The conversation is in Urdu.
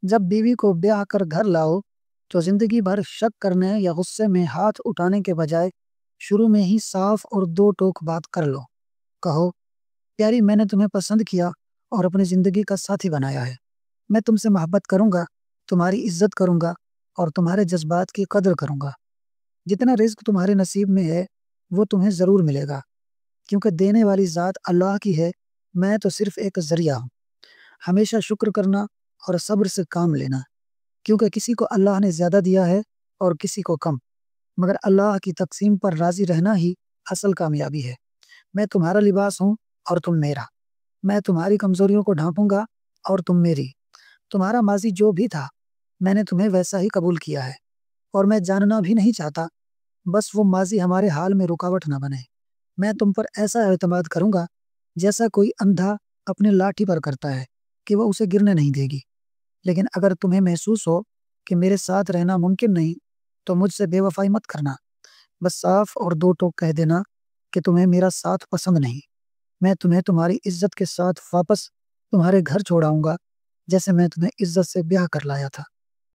جب بیوی کو بیاہ کر گھر لاؤ تو زندگی بھر شک کرنے یا غصے میں ہاتھ اٹھانے کے بجائے شروع میں ہی صاف اور دو ٹوک بات کر لو۔ کہو، پیاری، میں نے تمہیں پسند کیا اور اپنی زندگی کا ساتھی بنایا ہے۔ میں تم سے محبت کروں گا، تمہاری عزت کروں گا اور تمہارے جذبات کی قدر کروں گا۔ جتنا رزق تمہارے نصیب میں ہے وہ تمہیں ضرور ملے گا، کیونکہ دینے والی ذات اللہ کی ہے، میں تو صرف ایک ذریعہ ہوں۔ ہمیشہ شکر کرنا اور صبر سے کام لینا، کیونکہ کسی کو اللہ نے زیادہ دیا ہے اور کسی کو کم، مگر اللہ کی تقسیم پر راضی رہنا ہی اصل کامیابی ہے۔ میں تمہارا لباس ہوں اور تم میرا، میں تمہاری کمزوریوں کو ڈھانپوں گا اور تم میری۔ تمہارا ماضی جو بھی تھا میں نے تمہیں ویسا ہی قبول کیا ہے، اور میں جاننا بھی نہیں چاہتا، بس وہ ماضی ہمارے حال میں رکاوٹ نہ بنے۔ میں تم پر ایسا اعتماد کروں گا جیسا کوئی اندھا اپنے لاٹھی پر کرتا ہے کہ وہ اسے گرنے نہیں دے گی۔ لیکن اگر تمہیں محسوس ہو کہ میرے ساتھ رہنا ممکن نہیں تو مجھ سے بے وفائی مت کرنا، بس صاف اور دو ٹوک کہہ دینا کہ تمہیں میرا ساتھ پسند نہیں۔ میں تمہیں تمہاری عزت کے ساتھ واپس تمہارے گھر چھوڑاؤں گا، جیسے میں تمہیں عزت سے بیاہ کر لایا تھا۔